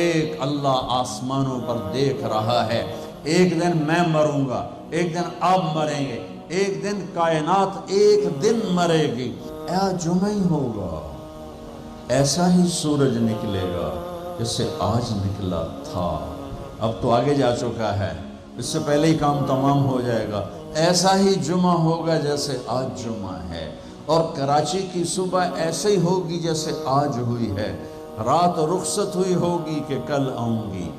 ایک اللہ آسمانوں پر دیکھ رہا ہے. ایک دن میں مروں گا، ایک دن آپ مریں گے، ایک دن کائنات ایک دن مرے گی. جمعہ ہی ہوگا، ایسا ہی سورج نکلے گا جیسے آج نکلا تھا. اب تو آگے جا چکا ہے، اس سے پہلے ہی کام تمام ہو جائے گا. ایسا ہی جمعہ ہوگا جیسے آج جمعہ ہے، اور کراچی کی صبح ایسے ہی ہوگی جیسے آج ہوئی ہے. رات رخصت ہوئی ہوگی کہ کل آؤں گی.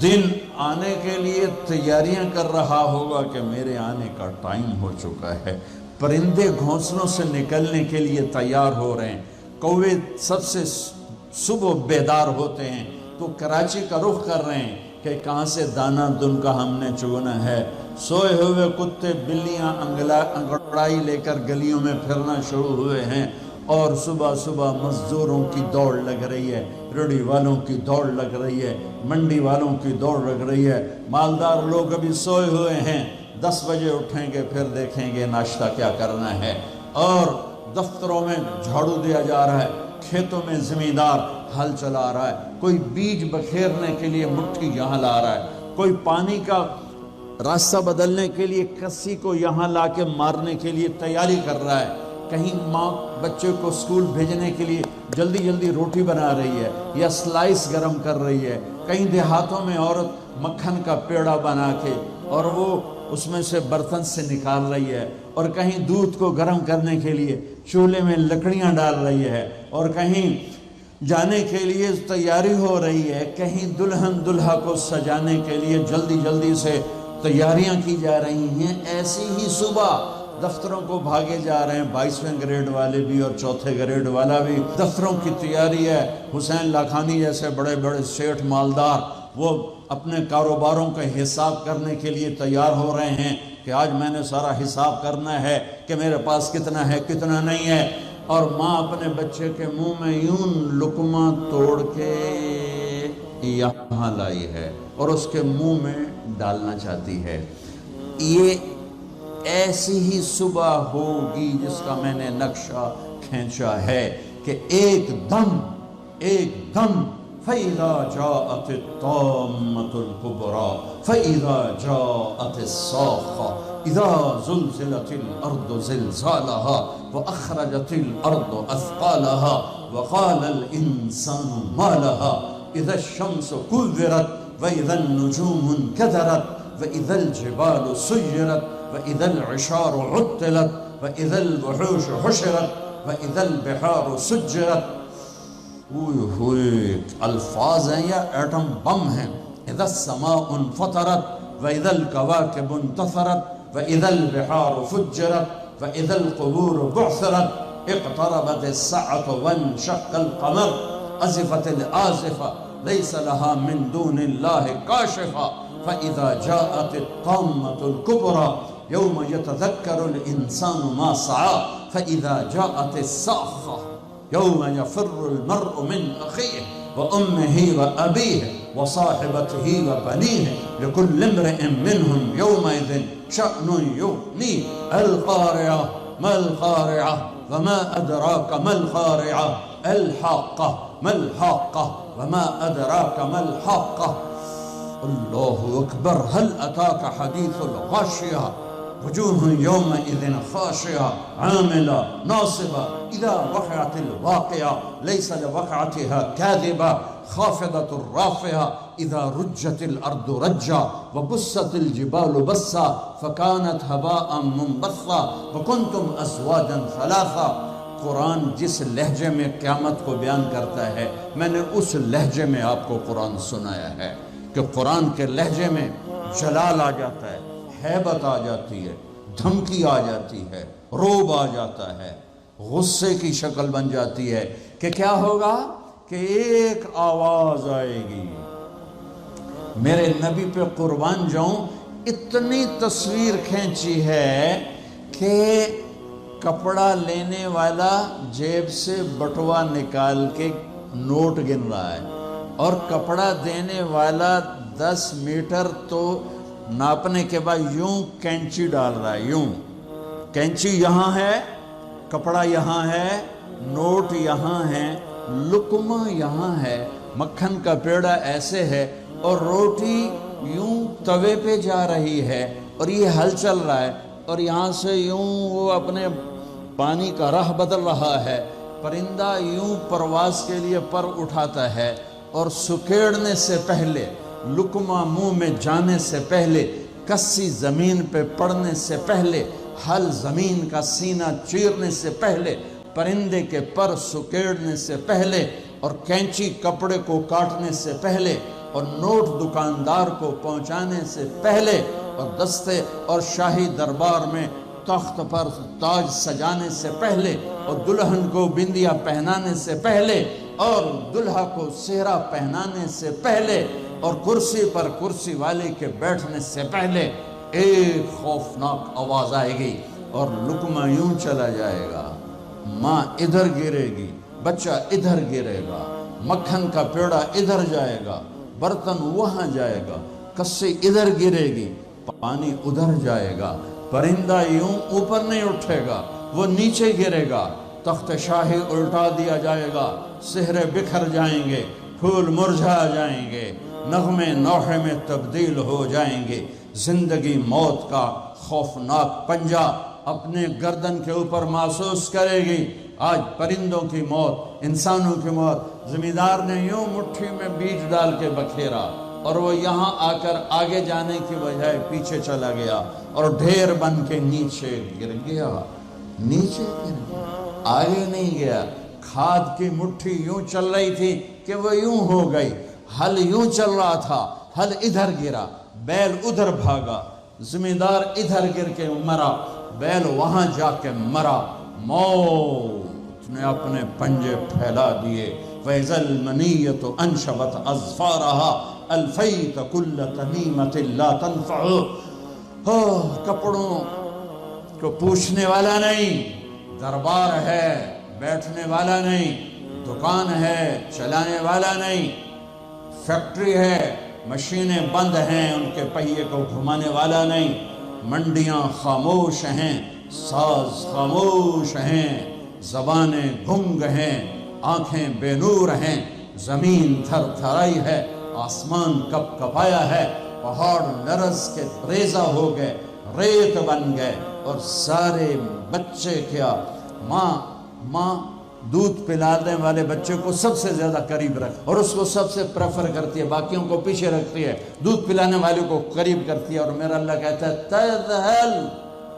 دن آنے کے لیے تیاریاں کر رہا ہوگا کہ میرے آنے کا ٹائم ہو چکا ہے. پرندے گھونسلوں سے نکلنے کے لیے تیار ہو رہے ہیں. کوے سب سے صبح بیدار ہوتے ہیں تو کراچی کا رخ کر رہے ہیں کہ کہاں سے دانہ دن کا ہم نے چگنا ہے. سوئے ہوئے کتے بلیاں انگڑائی لے کر گلیوں میں پھرنا شروع ہوئے ہیں، اور صبح صبح مزدوروں کی دوڑ لگ رہی ہے، ریڑھی والوں کی دوڑ لگ رہی ہے، منڈی والوں کی دوڑ لگ رہی ہے. مالدار لوگ ابھی سوئے ہوئے ہیں، 10 بجے اٹھیں گے، پھر دیکھیں گے ناشتہ کیا کرنا ہے. اور دفتروں میں جھاڑو دیا جا رہا ہے، کھیتوں میں زمیندار ہل چلا رہا ہے، کوئی بیج بکھیرنے کے لیے مٹھی یہاں لا رہا ہے، کوئی پانی کا راستہ بدلنے کے لیے کسی کو یہاں لا کے مارنے کے لیے تیاری کر رہا ہے. کہیں ماں بچے کو اسکول بھیجنے کے لیے جلدی جلدی روٹی بنا رہی ہے یا سلائس گرم کر رہی ہے. کہیں دیہاتوں میں عورت مکھن کا پیڑا بنا کے اور وہ اس میں سے برتن سے نکال رہی ہے، اور کہیں دودھ کو گرم کرنے کے لیے چولہے میں لکڑیاں ڈال رہی ہے، اور کہیں جانے کے لیے تیاری ہو رہی ہے، کہیں دلہن دلہا کو سجانے کے لیے جلدی جلدی سے تیاریاں کی جا رہی ہیں. ایسی ہی صبح دفتروں کو بھاگے جا رہے ہیں، 22ویں گریڈ والے بھی اور 4تھے گریڈ والا بھی. دفتروں کی تیاری ہے. حسین لاکھانی جیسے بڑے بڑے سیٹھ مالدار وہ اپنے کاروباروں کا حساب کرنے کے لیے تیار ہو رہے ہیں کہ آج میں نے سارا حساب کرنا ہے کہ میرے پاس کتنا ہے کتنا نہیں ہے. اور ماں اپنے بچے کے منہ میں یوں لقمہ توڑ کے یہاں لائی ہے اور اس کے منہ میں ڈالنا چاہتی ہے. یہ ایسی ہی صبح ہوگی جس کا میں نے نقشہ کھینچا ہے کہ ایک دم فَإِذَا جَاءَتِ الطَّامَّةُ الْكُبْرَى فَإِذَا جَاءَتِ الصَّاخَّةُ إِذَا زُلْزِلَتِ الْأَرْضُ زِلْزَالَهَا وَأَخْرَجَتِ الْأَرْضُ أَثْقَالَهَا وَقَالَ الْإِنسَانُ مَا لَهَا إِذَا الشَّمْسُ كُوِّرَتْ وَإِذَا النُّجُومُ انكَدَرَتْ وَإِذَا الْجِبَالُ سُيِّرَتْ وَإِذَا الْعِشَارُ عُطِّلَتْ وَإِذَا الْوُحُوشُ حُشِرَتْ وَإِذَا الْبِحَارُ سُجِّرَتْ. ہوئے الفاظ ہیں یا ایٹم بم ہیں. اذا السماء انفطرت واذا الكواكب انتثرت واذا البحار فجرت واذا القبور بعثرت اقتربت الساعة وانشق القمر ازفت الآزفة ليس لها من دون الله كاشفة فاذا جاءت الطامة الكبرى يوم يتذكر الانسان ما سعى فاذا جاءت الصاخة يوم يفر المرء من أخيه وأمه وأبيه وصاحبته وبنيه لكل امرئ منهم يومئذ شأن يغنيه. القارعة ما القارعة وما أدراك ما القارعة الحاقة ما الحاقة وما أدراك ما الحاقة. الله أكبر. هل أتاك حديث الغاشية وجوه يومئذ خاشعة عاملة ناصبة إذا وقعت الواقعة ليس لوقعتها كاذبة خافضة رافعة إذا رجت الأرض رجا وبست الجبال بسا فكانت هباء منبثا وكنتم أزواجا ثلاثا. قرآن جس لہجے میں قیامت کو بیان کرتا ہے میں نے اس لہجے میں آپ کو قرآن سنایا ہے کہ قرآن کے لہجے میں جلال آ جاتا ہے، ہیبت آ جاتی ہے، دھمکی آ جاتی ہے، روب آ جاتا ہے، غصے کی شکل بن جاتی ہے کہ کیا ہوگا کہ ایک آواز آئے گی. میرے نبی پہ قربان جاؤں اتنی تصویر کھینچی ہے کہ کپڑا لینے والا جیب سے بٹوا نکال کے نوٹ گن رہا ہے اور کپڑا دینے والا 10 میٹر تو ناپنے کے بعد یوں کینچی ڈال رہا ہے. یوں کینچی یہاں ہے، کپڑا یہاں ہے، نوٹ یہاں ہے، لقمہ یہاں ہے، مکھن کا پیڑا ایسے ہے اور روٹی یوں توے پہ جا رہی ہے اور یہ ہل چل رہا ہے اور یہاں سے یوں وہ اپنے پانی کا راہ بدل رہا ہے. پرندہ یوں پرواز کے لیے پر اٹھاتا ہے اور سکیڑنے سے پہلے، لقمہ منہ میں جانے سے پہلے، کسی زمین پہ پڑنے سے پہلے، ہل زمین کا سینہ چیرنے سے پہلے، پرندے کے پر سکیڑنے سے پہلے، اور کینچی کپڑے کو کاٹنے سے پہلے، اور نوٹ دکاندار کو پہنچانے سے پہلے، اور دستے اور شاہی دربار میں تخت پر تاج سجانے سے پہلے، اور دلہن کو بندیا پہنانے سے پہلے، اور دلہا کو سہرا پہنانے سے پہلے، اور کرسی پر کرسی والے کے بیٹھنے سے پہلے ایک خوفناک آواز آئے گی اور لقمہ یوں چلا جائے گا. ماں ادھر گرے گی، بچہ ادھر گرے گا، مکھن کا پیڑا ادھر جائے گا، برتن وہاں جائے گا، کسی ادھر گرے گی، پانی ادھر جائے گا، پرندہ یوں اوپر نہیں اٹھے گا، وہ نیچے گرے گا، تخت شاہی الٹا دیا جائے گا، سہرے بکھر جائیں گے، پھول مرجھا جائیں گے، نغمے نوحے میں تبدیل ہو جائیں گے. زندگی موت کا خوفناک پنجہ اپنے گردن کے اوپر محسوس کرے گی. آج پرندوں کی موت، انسانوں کی موت. زمیندار نے یوں مٹھی میں بیج ڈال کے بکھیرا اور وہ یہاں آ کر آگے جانے کی بجائے پیچھے چلا گیا اور ڈھیر بن کے نیچے گر گیا. نیچے گر گیا، آگے نہیں گیا. کھاد کی مٹھی یوں چل رہی تھی کہ وہ یوں ہو گئی. ہل یوں چل رہا تھا، ہل ادھر گرا، بیل ادھر بھاگا، زمیندار ادھر گر کے مرا، بیل وہاں جا کے مرا. موت نے اپنے پنجے پھیلا دیے. فَإِذَا الْمَنِيَّةُ أَنْشَبَتْ أَظْفَارَهَا أَلْفَيْتَ كُلَّ تَمِيمَةٍ لَا تَنْفَعُ. کپڑوں کو پوچھنے والا نہیں، دربار ہے بیٹھنے والا نہیں، دکان ہے چلانے والا نہیں، فیکٹری ہے مشینیں بند ہیں ان کے پہیے کو گھمانے والا نہیں، منڈیاں خاموش ہیں، ساز خاموش ہیں، زبانیں گنگ ہیں، آنکھیں بے نور ہیں، زمین تھر تھرائی ہے، آسمان کپ کپایا ہے، پہاڑ لرز کے ریزہ ہو گئے، ریت بن گئے، اور سارے بچے کیا، ماں دودھ پلانے والے بچے کو سب سے زیادہ قریب رکھ اور اس کو سب سے پریفر کرتی ہے، باقیوں کو پیچھے رکھتی ہے، دودھ پلانے والے کو قریب کرتی ہے. اور میرا اللہ کہتا ہے تذہل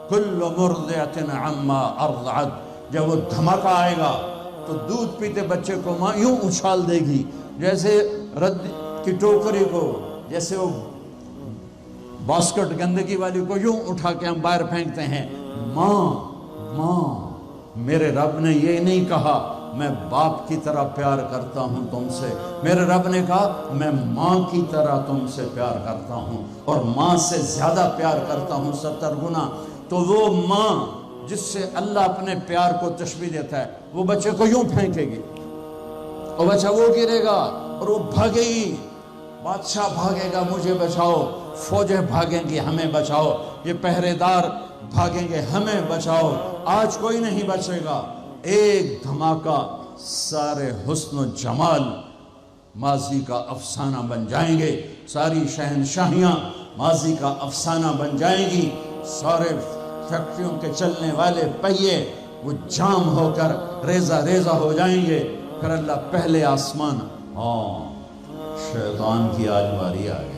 کل مرضعۃ عما ارضعت. جب وہ دھماکہ آئے گا تو دودھ پیتے بچے کو ماں یوں اچھال دے گی جیسے رد کی ٹوکری کو، جیسے وہ باسکٹ گندگی والی کو یوں اٹھا کے ہم باہر پھینکتے ہیں. ماں میرے رب نے یہ نہیں کہا میں باپ کی طرح پیار کرتا ہوں تم سے، میرے رب نے کہا میں ماں کی طرح تم سے پیار کرتا ہوں، اور ماں سے زیادہ پیار کرتا ہوں 70 گنا. تو وہ ماں جس سے اللہ اپنے پیار کو تشبیہ دیتا ہے وہ بچے کو یوں پھینکے گی اور بچہ وہ گرے گا اور وہ بھاگے گی. بادشاہ بھاگے گا مجھے بچاؤ، فوجیں بھاگیں گی ہمیں بچاؤ، یہ پہرے دار بھاگیں گے ہمیں بچاؤ. آج کوئی نہیں بچے گا. ایک دھماکہ سارے حسن و جمال ماضی کا افسانہ بن جائیں گے، ساری شہنشاہیاں ماضی کا افسانہ بن جائیں گی، سارے فیکٹریوں کے چلنے والے پہیے وہ جام ہو کر ریزہ ریزہ ہو جائیں گے. پھر اللہ پہلے آسمان، شیطان کی آج باری آ گئی.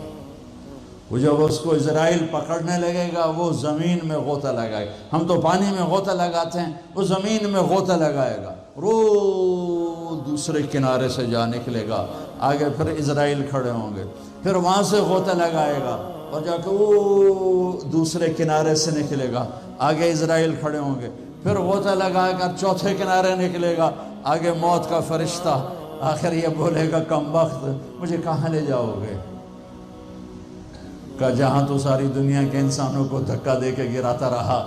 وہ جب اس کو اسرائیل پکڑنے لگے گا وہ زمین میں غوطہ لگائے گا. ہم تو پانی میں غوطہ لگاتے ہیں، وہ زمین میں غوطہ لگائے گا، روز دوسرے کنارے سے جا نکلے گا. آگے پھر اسرائیل کھڑے ہوں گے، پھر وہاں سے غوطہ لگائے گا اور جا کے وہ دوسرے کنارے سے نکلے گا. آگے اسرائیل کھڑے ہوں گے، پھر غوطہ لگائے گا، چوتھے کنارے نکلے گا. آگے موت کا فرشتہ آخر یہ بولے گا کمبخت مجھے کہاں لے جاؤ گے؟ کہ جہاں تو ساری دنیا کے انسانوں کو دھکا دے کے گراتا رہا،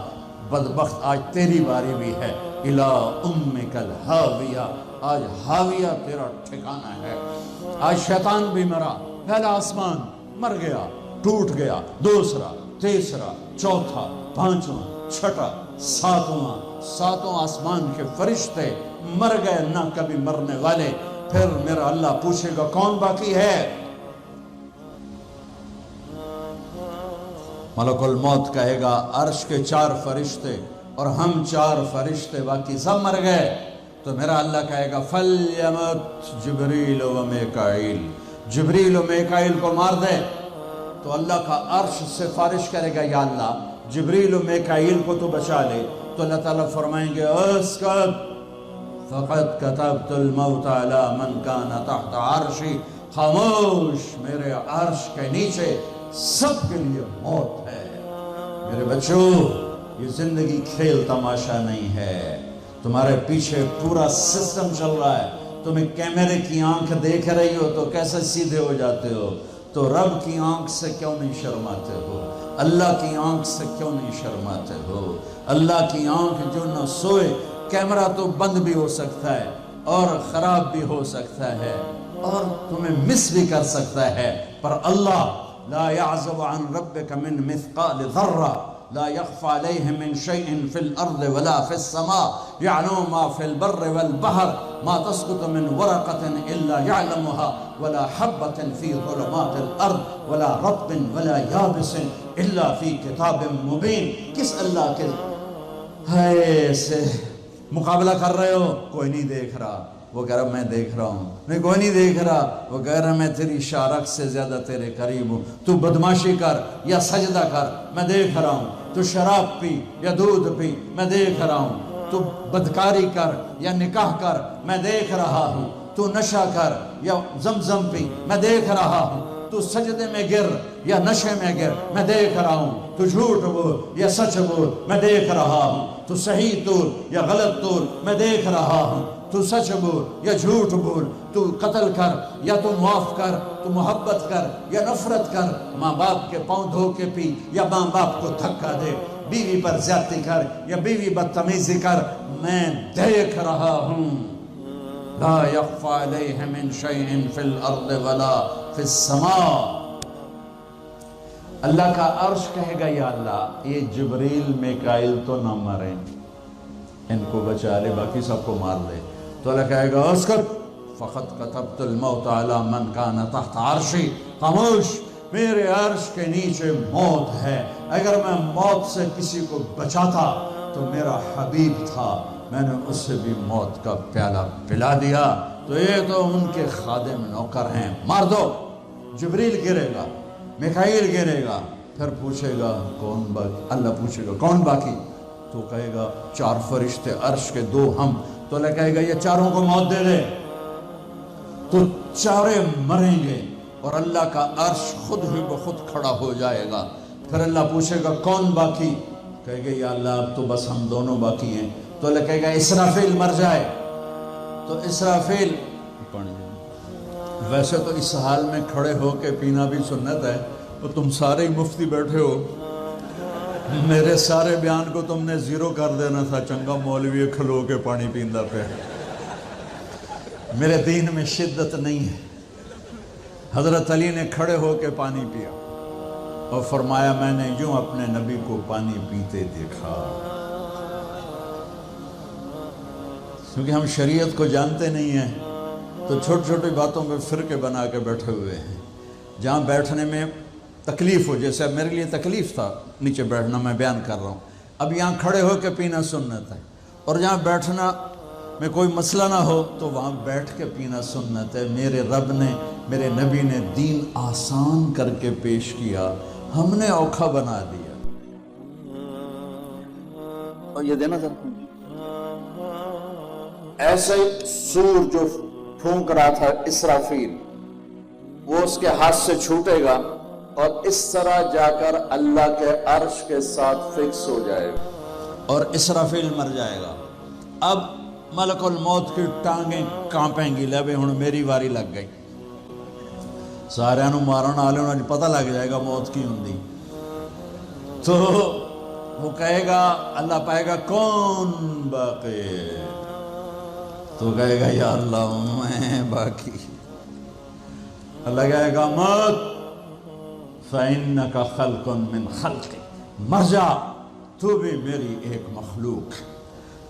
بدبخت آج تیری باری بھی ہے. الا امک الہاویہ، آج ہاویہ تیرا ٹھکانہ ہے. آج شیطان بھی مرا، پہلا آسمان مر گیا، ٹوٹ گیا، دوسرا، تیسرا، چوتھا، پانچواں، چھٹا، ساتواں آسمان کے فرشتے مر گئے، نہ کبھی مرنے والے. پھر میرا اللہ پوچھے گا کون باقی ہے؟ ملک الموت کہے گا عرش کے 4 فرشتے اور ہم 4 فرشتے باقی سب مر گئے. تو میرا اللہ کہے گا فَلْيَمُتْ جبریل و میکائیل، جبریل و میکائیل کو مار دے. تو اللہ کا عرش سفارش کرے گا یا اللہ جبریل و میکائیل کو تو بچا لے. تو اللہ تعالیٰ فرمائیں گے اسکت فقد کتبت الموت علی من کان تحت عرشی، خاموش، میرے عرش کے نیچے سب کے لیے موت ہے. میرے بچوں، یہ زندگی کھیل تماشا نہیں ہے. تمہارے پیچھے پورا سسٹم چل رہا ہے. تمہیں کیمرے کی آنکھ دیکھ رہی ہو تو کیسے سیدھے ہو جاتے ہو؟ تو رب کی آنکھ سے کیوں نہیں شرماتے ہو؟ اللہ کی آنکھ سے کیوں نہیں شرماتے ہو؟ اللہ کی آنکھ جو نہ سوئے. کیمرہ تو بند بھی ہو سکتا ہے اور خراب بھی ہو سکتا ہے اور تمہیں مس بھی کر سکتا ہے، پر اللہ لا يعزب عن ربك من مثقال ذرة لا يخفى عليه من شيء في الأرض ولا في السماء يعلم ما في البر والبحر ما تسقط من ورقة إلا يعلمها ولا حبة في ظلمات الأرض ولا رطب ولا يابس إلا في كتاب مبين. کس اللہ کے ہے سے مقابلہ کر رہے ہو؟ کوئی نہیں دیکھ رہا. وہ کہہ رہا میں دیکھ رہا ہوں. میں کوئی نہیں دیکھ رہا. وہ کہہ رہا میں تیری شارک سے زیادہ تیرے قریب ہوں. تو بدماشی کر یا سجدہ کر، میں دیکھ رہا ہوں. تو شراب پی یا دودھ پی، میں دیکھ رہا ہوں. تو بدکاری کر یا نکاح کر، میں دیکھ رہا ہوں. تو نشہ کر یا زمزم پی، میں دیکھ رہا ہوں. تو سجدے میں گر یا نشے میں گر، میں دیکھ رہا ہوں. تو جھوٹ بول یا سچ بول، میں دیکھ رہا ہوں. تو صحیح طول یا غلط طول، میں دیکھ رہا ہوں. تو سچ بول یا جھوٹ بول، تو قتل کر یا تو معاف کر، تو محبت کر یا نفرت کر. ماں باپ کے پاؤں دھو کے پی یا ماں باپ کو دھکا دے. بیوی پر زیادتی کر یا بیوی بدتمیزی کر، میں دیکھ رہا ہوں. لا يخفى عليه من شيء في الارض ولا في السماء. اللہ کا عرش کہے گا یا اللہ یہ جبریل میکائیل تو نہ مریں، ان کو بچا لے، باقی سب کو مار دے. تو اللہ کہے گا اسکت فقط کتبت الموت علی من کان تحت عرشی، خاموش، میرے عرش کے نیچے موت ہے. اگر میں موت سے کسی کو بچاتا تو میرا حبیب تھا، میں نے اس سے بھی موت کا پیالہ پلا دیا. تو یہ تو ان کے خادم نوکر ہیں، مار دو. جبریل گرے گا، میکائیل گرے گا، پھر پوچھے گا کون باقی؟ اللہ پوچھے گا کون باقی؟ تو کہے گا 4 فرشتے عرش کے 2 ہم. تو اللہ کہے گا یہ 4 کو موت دے دے. تو 4 مریں گے اور اللہ کا عرش خود ہی بخود کھڑا ہو جائے گا. پھر اللہ پوچھے گا کون باقی؟ کہے گا یا اللہ اب تو بس ہم دونوں باقی ہیں. تو اللہ کہے گا اسرافیل مر جائے. تو اسرافیل، ویسے تو اس حال میں کھڑے ہو کے پینا بھی سنت ہے، تو تم سارے ہی مفتی بیٹھے ہو، میرے سارے بیان کو تم نے زیرو کر دینا تھا. چنگا مولوی کھلو کے پانی پیندا پہ. میرے دین میں شدت نہیں ہے. حضرت علی نے کھڑے ہو کے پانی پیا اور فرمایا میں نے یوں اپنے نبی کو پانی پیتے دیکھا. کیونکہ ہم شریعت کو جانتے نہیں ہیں تو چھوٹی چھوٹی باتوں میں فرقے بنا کے بیٹھے ہوئے ہیں. جہاں بیٹھنے میں تکلیف ہو، جیسے میرے لیے تکلیف تھا نیچے بیٹھنا، میں بیان کر رہا ہوں. اب یہاں کھڑے ہو کے پینا سنت ہے، اور جہاں بیٹھنا میں کوئی مسئلہ نہ ہو تو وہاں بیٹھ کے پینا سنت ہے. میرے رب نے، میرے نبی نے دین آسان کر کے پیش کیا، ہم نے اوکھا بنا دیا. اور یہ دینا ذرا. ایسے سور جو پھونک رہا تھا اسرافیل، وہ اس کے ہاتھ سے چھوٹے گا اور اس طرح جا کر اللہ کے عرش کے ساتھ فکس ہو جائے گا اور اسرافیل مر جائے گا. اب ملک الموت کی ٹانگیں کانپیں گی، لے بھئی ہن میری واری لگ گئی. سارے نو مارن والے انہوں پتہ لگ جائے گا موت کی ہوندی. تو وہ کہے گا، اللہ پائے گا کون باقی؟ تو کہے گا یا اللہ میں باقی. اللہ کہے گا موت فَإِنَّكَ خَلْقٌ مِّنْ خَلْقِ، مر جا، تو بھی میری ایک مخلوق ہے.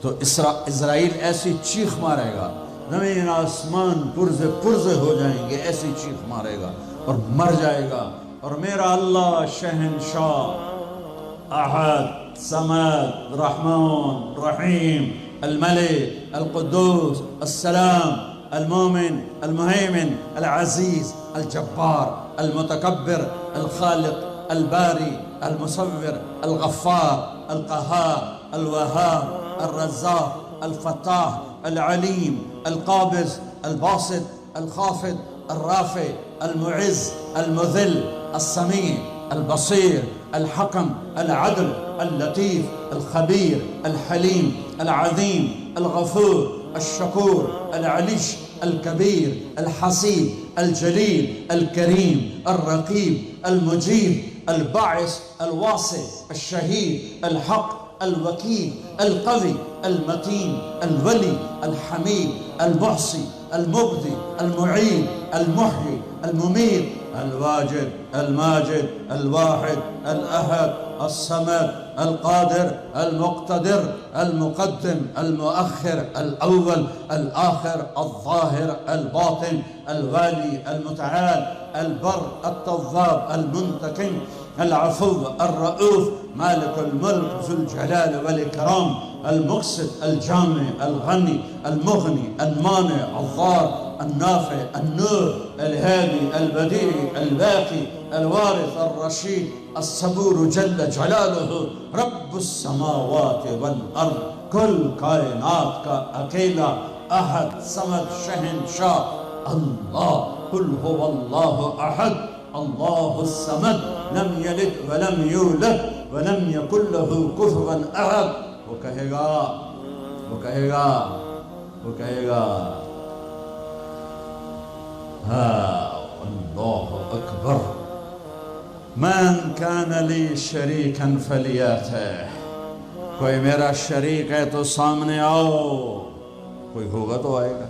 تو اسرائیل ایسی چیخ مارے گا زمین آسمان پرزے پرزے ہو جائیں گے، ایسی چیخ مارے گا اور مر جائے گا۔ اور میرا اللہ شہنشاہ، احد، صمد، رحمان، رحیم، الملك، القدوس، السلام، المؤمن، المهيمن، العزيز، الجبار، المتكبر، الخالق، الباري، المصور، الغفار، القهار، الوهاب، الرزاق، الفتاح، العليم، القابض، الباسط، الخافض، الرافع، المعز، المذل، السميع، البصير، الحكم، العدل، اللطيف، الخبير، الحليم، العظيم، الغفور، الشكور، العلي، الكبير، الحسيب، الجليل، الكريم، الرقيب، المجيب، الباعث، الواسع، الشهيد، الحق، الوكيل، القوي، المتين، الولي، الحميد، المحصي، المبدي، المعيد، المحيي، المميت، الواجد، الماجد، الواحد، الأحد، الصمد، القادر، المقتدر، المقدم، المؤخر، الأول، الآخر، الظاهر، الباطن، الوالي، المتعال، البر، التواب، المنتقم، العفو، الرؤوف، مالك الملك، ذو الجلال والإكرام، المقسط، الجامع، الغني، المغني، المانع، الضار، النافع، النور، الهادي، البديع، الباقي، الوارث، الرشيد، الصبور جل جلاله، رب السماوات والارض، کل کائنات کا اکیلا احد صمد شہنشاہ اللہ، قل هو اللہ احد اللہ الصمد لم یلد ولم یولد ولم یکن له کفوا احد۔ وہ کہے گا، وہ کہے گا، وہ کہے گا اللہ اکبر، من کان لی شریکا فلیاتہ، کوئی میرا شریک ہے تو سامنے آؤ، کوئی ہوگا تو آئے گا۔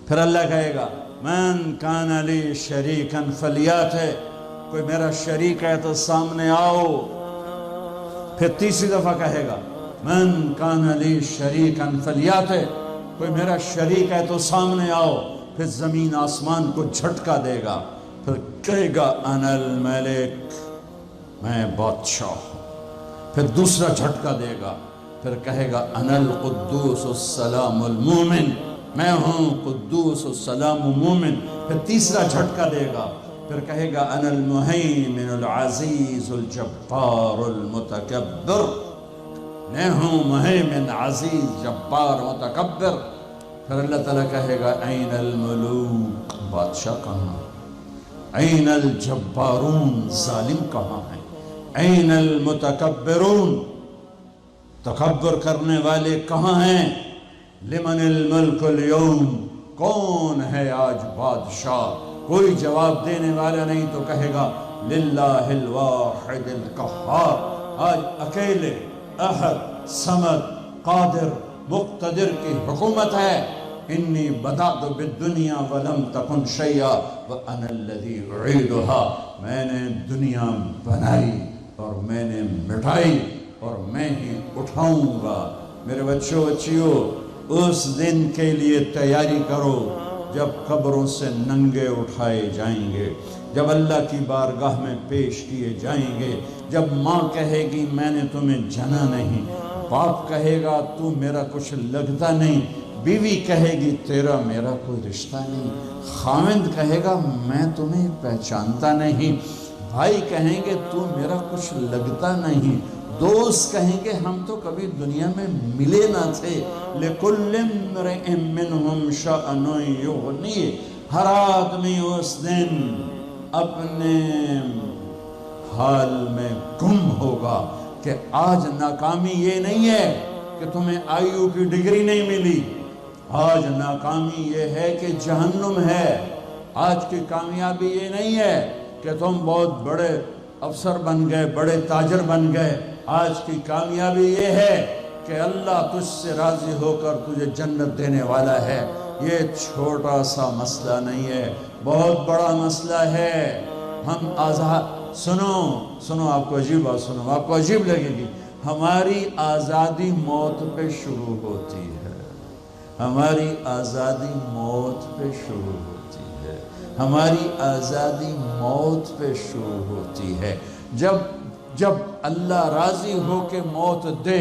پھر اللہ کہے گا من کان لی شریکا فلیاتہ، کوئی میرا شریک ہے تو سامنے آؤ۔ پھر تیسری دفعہ کہے گا من کان لی شریکا فلیاتہ، کوئی میرا شریک ہے تو سامنے آؤ۔ پھر زمین آسمان کو جھٹکا دے گا، پھر کہے گا انا الملک، میں بادشاہ ہوں۔ پھر دوسرا جھٹکا دے گا، پھر کہے گا انا القدوس السلام المومن، میں ہوں قدوس السلام مومن۔ پھر تیسرا جھٹکا دے گا، پھر کہے گا انا المہیمن العزیز الجبار المتکبر، میں ہوں مہیمن عزیز جبار متکبر۔ پھر اللہ تعالیٰ کہے گا این الملوک، بادشاہ کہاں، این الجبارون، ظالم کہاں ہیں، این المتکبرون، تکبر کرنے والے کہاں ہیں، لمن الملک اليوم، کون ہے آج بادشاہ؟ کوئی جواب دینے والا نہیں تو کہے گا للہ الواحد القہار، آج اکیلے احد صمد قادر مقتدر کی حکومت ہے۔ انی بدأت بالدنیا ولم تکن شیئا وانا الذی اعیدها، میں نے دنیا بنائی اور میں نے مٹائی اور میں ہی اٹھاؤں گا۔ میرے بچوں بچیوں، اس دن کے لیے تیاری کرو جب قبروں سے ننگے اٹھائے جائیں گے، جب اللہ کی بارگاہ میں پیش کیے جائیں گے، جب ماں کہے گی میں نے تمہیں جنا نہیں، باپ کہے گا تو میرا کچھ لگتا نہیں، بیوی کہے گی تیرا میرا کوئی رشتہ نہیں، خاوند کہے گا میں تمہیں پہچانتا نہیں، بھائی کہیں گے تو میرا کچھ لگتا نہیں، دوست کہیں گے ہم تو کبھی دنیا میں ملے نہ تھے۔ لِكُلِّ امْرِئٍ مِّنْهُمْ شَأْنٌ يُغْنِيهِ، ہر آدمی اس دن اپنے حال میں گم ہوگا کہ آج ناکامی یہ نہیں ہے کہ تمہیں آئیو کی ڈگری نہیں ملی، آج ناکامی یہ ہے کہ جہنم ہے، آج کی کامیابی یہ نہیں ہے کہ تم بہت بڑے افسر بن گئے، بڑے تاجر بن گئے، آج کی کامیابی یہ ہے کہ اللہ تجھ سے راضی ہو کر تجھے جنت دینے والا ہے۔ یہ چھوٹا سا مسئلہ نہیں ہے، بہت بڑا مسئلہ ہے۔ ہم آزاد، سنو آپ کو عجیب بات سنو، آپ کو عجیب لگے گی، ہماری آزادی موت پہ شروع ہوتی ہے۔ ہماری آزادی موت پہ شروع ہوتی ہے، ہماری آزادی موت پہ شروع ہوتی ہے۔ جب اللہ راضی ہو کے موت دے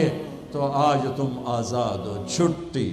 تو آج تم آزاد ہو، چھٹی